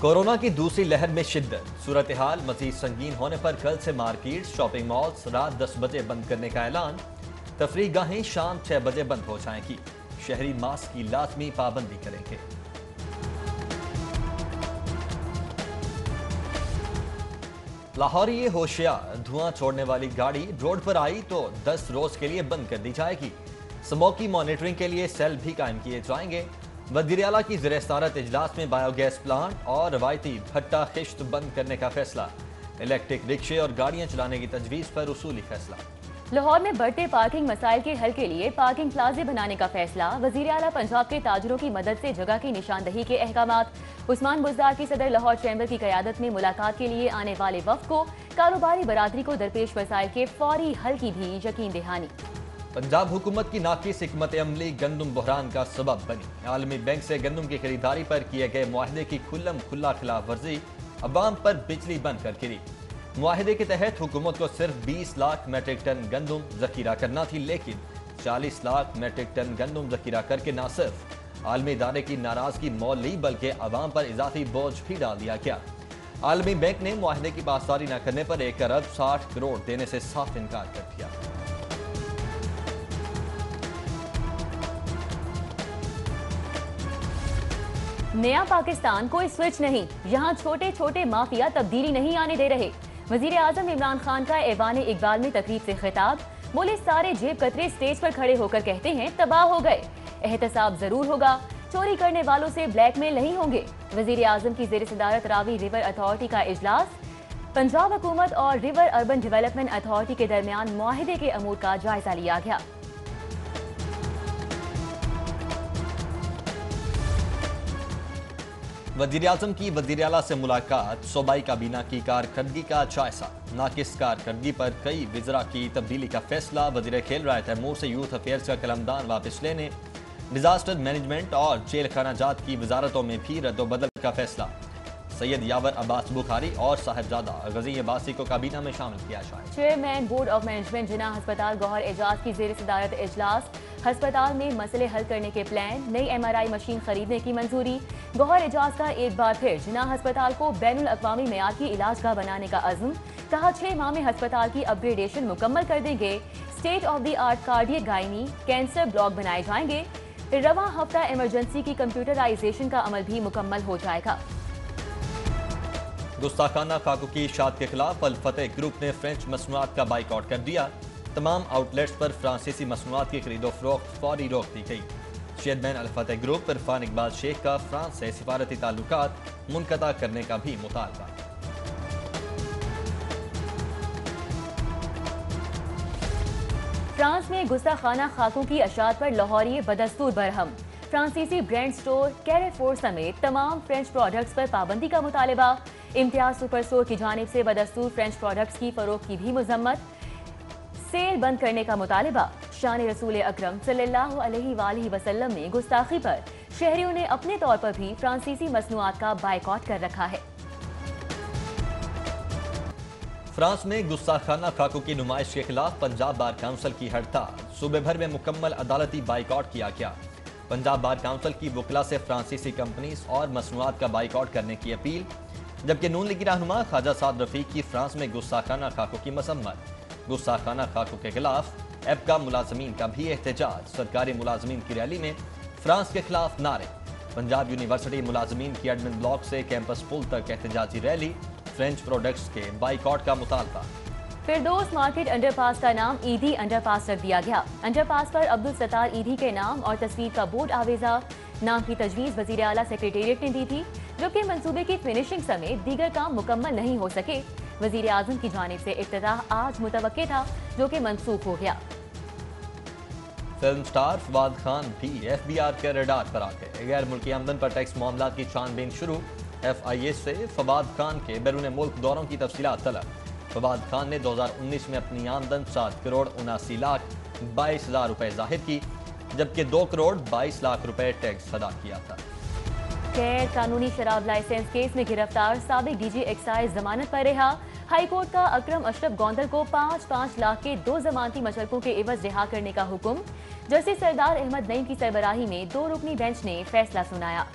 Corona की दूसरी लहर में शिद्दत, सूरत-ए-हाल मजीद संगीन होने पर कल से मार्केट, शॉपिंग मॉल्स रात 10 बजे बंद करने का ऐलान। तफरीह गाहें शाम 6 बजे बंद हो जाएंगी। शहरी मास्क की लाजमी पाबंदी करेंगे। लाहौर ये होशियार, धुआं छोड़ने वाली गाड़ी रोड पर आई तो 10 रोज के लिए बंद कर दी जाएगी। स्मोक की मॉनिटरिंग के लिए सेल भी कायम किए जाएंगे। वज़ीर-ए-आला की ज़ेर-ए-सदारत इजलास में बायोगैस प्लांट और रवायती भट्टा खिश्त बंद करने का फैसला। इलेक्ट्रिक रिक्शे और गाड़ियां चलाने की तजवीज़ पर उसूली फैसला। लाहौर में बढ़ते पार्किंग मसाइल के हल के लिए पार्किंग प्लाजे बनाने का फैसला। वज़ीर-ए-आला पंजाब के ताजरों की मदद से जगह की निशानदही के अहकामात। उस्मान बुज़दार की सदर लाहौर चैम्बर की क़यादत में मुलाकात के लिए आने वाले वफ़द को कारोबारी बरादरी को दरपेश मसाइल के फौरी हल की भी यकीन दहानी। पंजाब हुकूमत की नाक़िस हिकमत अमली गंदम बहरान का सबब बनी। आलमी बैंक से गंदम की खरीदारी पर किए गए मुआहदे की खुल्लम खुल्ला खिलाफ वर्जी, अवाम पर बिजली बंद कर गिरी। मुआहदे के तहत हुकूमत को सिर्फ 20 लाख मेट्रिक टन गंदम जखीरा करना थी, लेकिन 40 लाख मेट्रिक टन गंदम जखीरा करके न सिर्फ आलमी इदारे की नाराजगी मोल ली बल्कि अवाम पर इजाफी बोझ भी डाल दिया गया। आलमी बैंक ने मुआहदे की पासदारी न करने पर 1 अरब 60 करोड़ देने से साफ इनकार कर दिया। नया पाकिस्तान कोई स्विच नहीं, यहाँ छोटे छोटे माफिया तब्दीली नहीं आने दे रहे। वजीर आजम इमरान खान का ऐवान इकबाल में तकरीब से खिताब। बोले सारे जेब कतरे स्टेज पर खड़े होकर कहते हैं तबाह हो गए, एहतसाब जरूर होगा, चोरी करने वालों से ब्लैकमेल नहीं होंगे। वजीर आजम की जेर सदारत रावी रिवर अथॉरिटी का इजलास। पंजाब हुकूमत और रिवर अर्बन डेवलपमेंट अथॉरिटी के दरमियान मुआहिदे के अमूर का जायजा लिया गया। वज़ीर-ए-आज़म की वज़ीर-ए-आला से मुलाकात, सूबाई काबीना की कारकर्दगी का जायजा। नाकिस कारकर्दगी पर कई वज़रा की तब्दीली का फैसला। वज़ीर खेल राय तैमूर से यूथ अफेयर्स का कलमदान वापस लेने। डिजास्टर मैनेजमेंट और जेल खाना जात की वजारतों में भी रद्दोबदल का फैसला। सैयद यावर अब्बास बुखारी और साहिबजादा गजी अब्बासी को काबीना में शामिल किया जाए। चेयरमैन बोर्ड ऑफ मैनेजमेंट जिना हस्पताल गौहर एजाज की जेर सदारत इजलास। हस्पताल में मसले हल करने के प्लान, नई MRI मशीन खरीदने की मंजूरी। गौहर एजाज का एक बार फिर जिना हस्पताल को बैनुल अक़वामी मेयार की इलाजगाह बनाने का अज़्म। कहा 6 माह में हस्पताल की अपग्रेडेशन मुकम्मल कर देंगे। State of the art cardiac gynae, cancer block बनाए जाएंगे। रवां हफ्ता इमरजेंसी की कंप्यूटराइजेशन का अमल भी मुकम्मल हो जाएगा। गुस्ताखाना खाकों की इशात के खिलाफ अल फतेह ग्रुप ने फ्रेंच मसनूआत का बाइकआउट कर दिया। तमाम आउटलेट्स पर फ्रांसीसी मसनूआत की खरीदो फरोख्त फौरी रोक दी गई। चेयरमैन अल फतेह ग्रुप इरफान इकबाल शेख का फ्रांस से सिफारती ताल्लुकात मुनक़ता करने का भी मुतालबा। फ्रांस में गुस्ताखाना खाकों की अशात पर लाहौरी बदस्तूर बरहम। फ्रांसीसी ब्रांड स्टोर कैरेफोर समेत तमाम फ्रेंच प्रोडक्ट्स पर पाबंदी का मुतालबा। इम्तियाज सुपर स्टोर की जानिब से बदस्तूर फ्रेंच प्रोडक्ट्स की फरोख्त की भी मजम्मत। सेल बंद करने का मुतालबा। शान रसूल अकरम सल्लल्लाहु अलैहि वसल्लम में गुस्ताखी पर शहरियों ने अपने तौर पर भी फ्रांसीसी मसनूआत का बाइकआउट कर रखा है। फ्रांस में गुस्ताखाना खाकों की नुमाइश के खिलाफ पंजाब बार काउंसिल की हड़ताल। सूबे भर में मुकम्मल अदालती बाइकआउट किया गया। पंजाब बार काउंसिल की वकला से फ्रांसीसी कंपनीज और मसनूआत का बाइकआउट करने की अपील, जबकि नून लीगी रहनुमा ख्वाजा साद रफीक की फ्रांस में गुस्ताखाना खाकों की मसम्मत। गुस्ताखाना खाकों के खिलाफ एपका मुलाजमीन का भी एहतजाज। सरकारी मुलाजमीन की रैली में फ्रांस के खिलाफ नारे। पंजाब यूनिवर्सिटी मुलाजमीन की एडमिन ब्लॉक से कैंपस पुल तक एहतजाजी रैली। फ्रेंच प्रोडक्ट्स के बाइकआउट का मुतालबा। फिरदौस मार्केट अंडरपास का नाम ईदी अंडरपास रख दिया गया। अंडरपास पर अब्दुल सत्तार ईदी के नाम और तस्वीर का बोर्ड आवेजा। नाम की तजवीज़ वज़ीर आला सेक्रेटेरिएट ने दी थी, जबकि मंसूबे की फिनिशिंग समेत दीगर काम मुकम्मल नहीं हो सके। वज़ीर आज़म की जानिब से इफ्तिताह आज मुतवक्के था, जो कि मनसूख हो गया। फिल्म स्टार फवाद खान भी FBR के रडार पर आ गए। गैर मुल्की आमदन पर टैक्स मामला की छानबीन शुरू। FIA से फवाद खान के बैरून मुल्क दौरों की तफसीलात तलब। फवाद खान ने 2019 में अपनी आमदन 7 करोड़ 79 लाख 22 हजार रुपए जाहिर की, जबकि 2 करोड़ 22 लाख रुपए टैक्स अदा किया था। गैर कानूनी शराब लाइसेंस केस में गिरफ्तार साबिक DG एक्साइज जमानत पर रिहा। हाईकोर्ट का अकरम अशरफ गोंदल को 5-5 लाख के 2 जमानती मशरकों के एवज रिहा करने का हुक्म। जस्टिस सरदार अहमद नईम की सरबराही में 2 रुकनी बेंच ने फैसला सुनाया।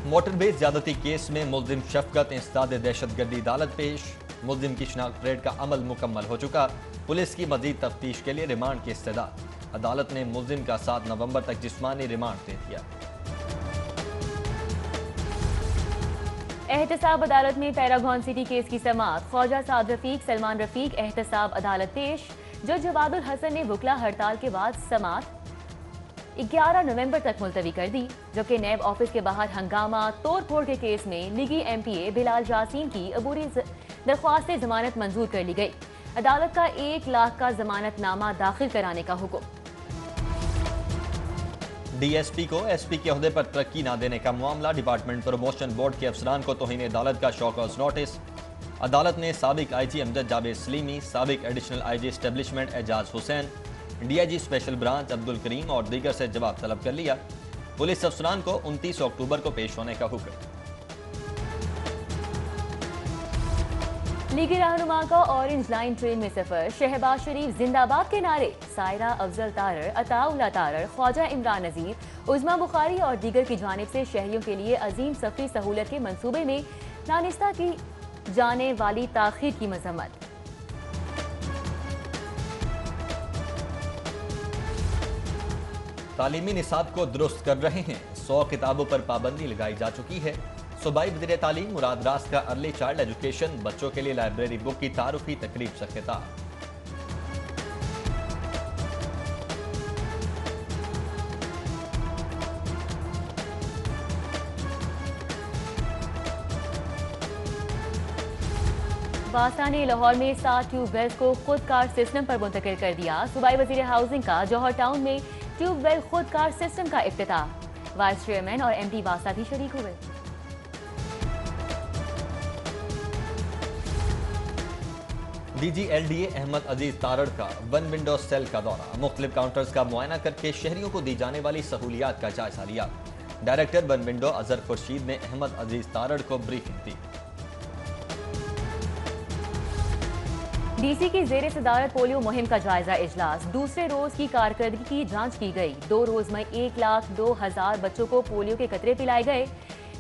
موٹر بیس زیادتی کیس میں ملزم شفقت انسداد دہشت گردی عدالت پیش، ملزم کی شناخت ریڈ کا عمل مکمل ہو چکا، پولیس کی مزید تفتیش کے لیے ریمانڈ کی استدعا، عدالت نے ملزم کا 7 نومبر تک جسمانی ریمانڈ دے دیا۔ احتساب عدالت میں پیراگون سٹی کیس کی سماعت، خواجہ سعد رفیق سلمان رفیق احتساب عدالت پیش، جج جواد الحسن نے وکلا ہڑتال کے بعد سماعت 11 نومبر تک ملتوی کر دی، جبکہ نیب آفس کے باہر ہنگامہ توڑ پھوڑ کے کیس میں لیگی ایم پی اے بلال جاسین کی عبوری درخواست ضمانت منظور کر لی گئی، عدالت کا 1 لاکھ کا ضمانت نامہ داخل کرانے کا حکم۔ ڈی ایس پی کو ایس پی کے عہدے پر ترقی نہ دینے کا معاملہ، ڈپارٹمنٹ پروموشن بورڈ کے افسران کو توہین عدالت کا شو کاز نوٹس، عدالت نے سابق آئی جی امجد جاوید سلیمی، سابق additional I G establishment Ijaz Hussain, D I G special branch Abdul Karim اور دیگر سے جواب طلب کر لیا، پولیس افسران کو 29 اکتوبر کو پیش ہونے کا حکم۔ لیگی رہنما کا اورنج لائن ٹرین میں سفر، شہباز شریف زندہ باد کے نعرے، سائرہ افضل تارڑ، عطا اللہ تارڑ، خواجہ عمران نذیر، عظما بخاری اور دیگر کی جانب سے شہریوں کے لیے عظیم سفری سہولت کے منصوبے میں دانستہ کی جانے والی تاخیر کی مذمت۔ تعلیمی نصاب کو درست کر رہے ہیں، 100 کتابوں پر پابندی لگائی جا چکی ہے، صوبائی وزیر تعلیم مراد راز کا ارلی چائلڈ ایجوکیشن بچوں کے لیے لائبریری بک کی تعارفی تقریب سے خطاب۔ واسطہ نے لاہور میں 7 ٹیوب ویلز کو خود کار سسٹم پر منتقل کر دیا، صوبائی وزیر ہاؤسنگ کا جوہر ٹاؤن میں ٹیوب ویل خود کار سسٹم کا افتتاح، وائس چیئرمین اور ایم ڈی واسطہ بھی شریک ہوئے۔ D G L D A Ahmad Aziz Tarar کا ون ونڈو سیل کا دورہ، مختلف کاؤنٹرز کا معائنہ کر کے شہریوں کو دی جانے والی سہولیات کا جائزہ لیا، director one window Azhar Khurshid نے احمد عزیز تارڑ کو بریفنگ دی۔ ڈی سی کی زیر صدارت پولیو مہم کا جائزہ اجلاس، دوسرے روز کی کارکردگی کی جانچ کی گئی، 2 روز میں 1,02,000 بچوں کو پولیو کے قطرے پلائے گئے،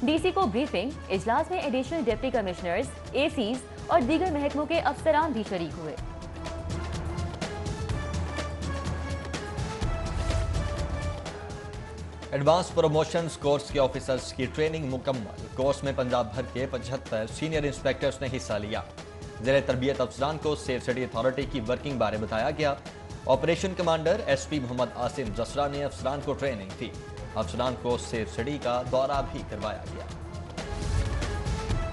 ڈی سی کو بریفنگ، اجلاس میں ایڈیشنل ڈپٹی کمشنرز، اے سیز اور دیگر محکموں کے افسران بھی شریک ہوئے۔ ایڈوانس پروموشنز کورس کے آفیسرز کی ٹریننگ مکمل، کورس میں پنجاب بھر کے 75 سینئر انسپیکٹرز نے حصہ لیا، زیر تربیت افسران کو سیف سٹی اتھارٹی کی ورکنگ بارے بتایا گیا، operation commander S P Muhammad Asim جسرا نے افسران کو ٹریننگ دی، افسران کو سیف سٹی کا دورہ بھی کروایا گیا۔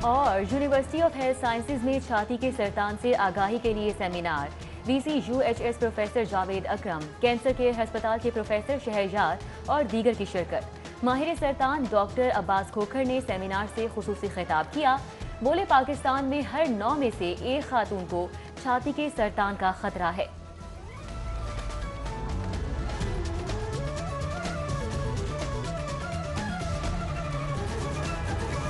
اور یونیورسٹی آف ہیلتھ سائنسز میں چھاتی کے سرطان سے آگاہی کے لیے seminar, V C U H S professor Javed Akram, cancer care ہسپتال کے پروفیسر شہریار اور دیگر کی شرکت، ماہر سرطان ڈاکٹر عباس کھوکھر نے سیمینار سے خصوصی خطاب کیا، بولے پاکستان میں ہر 9 میں سے 1 خاتون کو چھاتی کے سرطان کا خطرہ ہے۔